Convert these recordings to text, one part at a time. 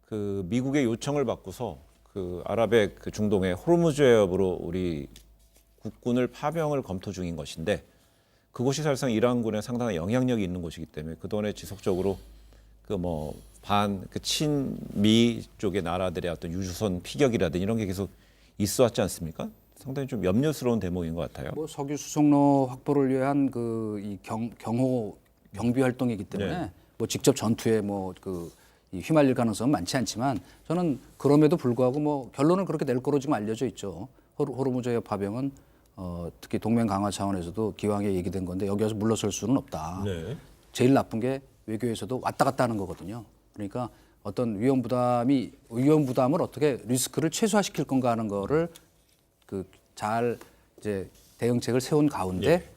그 미국의 요청을 받고서 그 아랍의 그 중동의 호르무즈 해협으로 우리 국군을 파병을 검토 중인 것인데 그곳이 사실상 이란군에 상당한 영향력이 있는 곳이기 때문에 그동안에 지속적으로 그 뭐 그 친미 쪽의 나라들의 어떤 유주선 피격이라든지 이런 게 계속 있어왔지 않습니까? 상당히 좀 염려스러운 대목인 것 같아요. 뭐 석유 수송로 확보를 위한 그 이 경호 경비 활동이기 때문에 네. 뭐 직접 전투에 휘말릴 가능성은 많지 않지만 저는 그럼에도 불구하고 뭐 결론을 그렇게 낼 거로 지금 알려져 있죠. 호르무즈 해협 파병은 특히 동맹 강화 차원에서도 기왕에 얘기된 건데 여기 와서 물러설 수는 없다. 네. 제일 나쁜 게 외교에서도 왔다 갔다 하는 거거든요. 그러니까 어떤 위험 부담을 어떻게 리스크를 최소화시킬 건가 하는 거를 그 잘 이제 대응책을 세운 가운데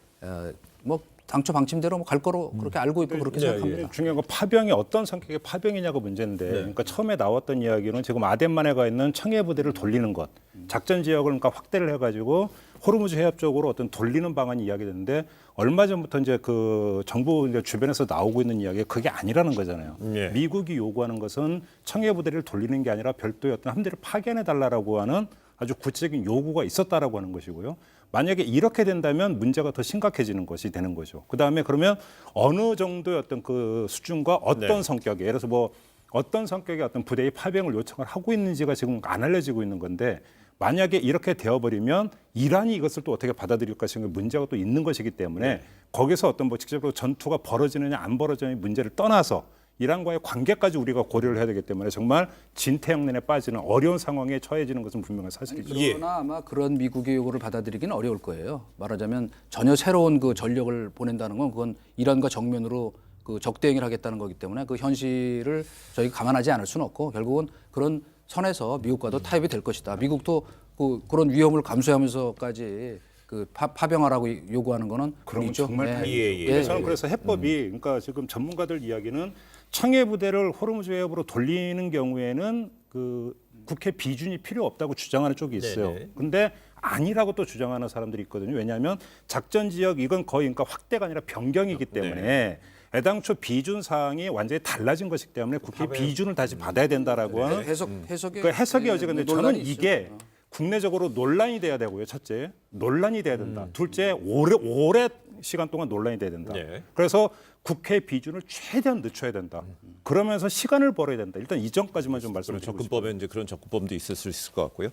뭐 당초 방침대로 갈 거로 그렇게 알고 있고 그렇게 생각합니다. 중요한 건 파병이 어떤 성격의 파병이냐고 문제인데, 그러니까 처음에 나왔던 이야기는 지금 아덴만에 가 있는 청해 부대를 돌리는 것, 작전 지역을 그러니까 확대를 해가지고 호르무즈 해협 쪽으로 어떤 돌리는 방안이 이야기됐는데 얼마 전부터 이제 그 정부 이제 주변에서 나오고 있는 이야기가 그게 아니라는 거잖아요. 미국이 요구하는 것은 청해 부대를 돌리는 게 아니라 별도의 어떤 함대를 파견해 달라라고 하는 아주 구체적인 요구가 있었다라고 하는 것이고요. 만약에 이렇게 된다면 문제가 더 심각해지는 것이 되는 거죠. 그다음에 그러면 어느 정도의 어떤 그 수준과 어떤 성격의 예를 들어서 뭐 어떤 성격의 어떤 부대의 파병을 요청을 하고 있는지가 지금 안 알려지고 있는 건데 만약에 이렇게 되어버리면 이란이 이것을 또 어떻게 받아들일 것인가 문제가 또 있는 것이기 때문에 거기서 어떤 뭐 직접적으로 전투가 벌어지느냐 안 벌어지느냐 문제를 떠나서 이란과의 관계까지 우리가 고려를 해야 되기 때문에 정말 진퇴양난에 빠지는 어려운 상황에 처해지는 것은 분명한 사실이죠. 그러나 아마 그런 미국의 요구를 받아들이기는 어려울 거예요. 말하자면 전혀 새로운 그 전력을 보낸다는 건 그건 이란과 정면으로 그 적대행위를 하겠다는 거기 때문에 그 현실을 저희가 감안하지 않을 수는 없고 결국은 그런 선에서 미국과도 타협이 될 것이다. 미국도 그런 위험을 감수하면서까지 그 파병하라고 요구하는 거는 그럼 있죠. 정말 예. 저는 그래서 해법이 그러니까 지금 전문가들 이야기는 청해 부대를 호르무즈 해협으로 돌리는 경우에는 그 국회 비준이 필요 없다고 주장하는 쪽이 있어요. 근데 아니라고 또 주장하는 사람들이 있거든요. 왜냐하면 작전 지역 이건 거의 그러니까 확대가 아니라 변경이기 때문에 애당초 비준 사항이 완전히 달라진 것이기 때문에 국회 비준을 다시 받아야 된다라고 하는 해석의 그 해석의 여지가 있는데 저는 논란이 이게 있어요. 국내적으로 논란이 돼야 되고요. 첫째, 논란이 돼야 된다. 둘째, 오래 시간 동안 논란이 돼야 된다. 그래서 국회 비준을 최대한 늦춰야 된다. 그러면서 시간을 벌어야 된다. 일단 이전까지만 좀 말씀을 드리고 싶습니다. 접근법에 이제 그런 접근법도 있을 수 있을 것 같고요.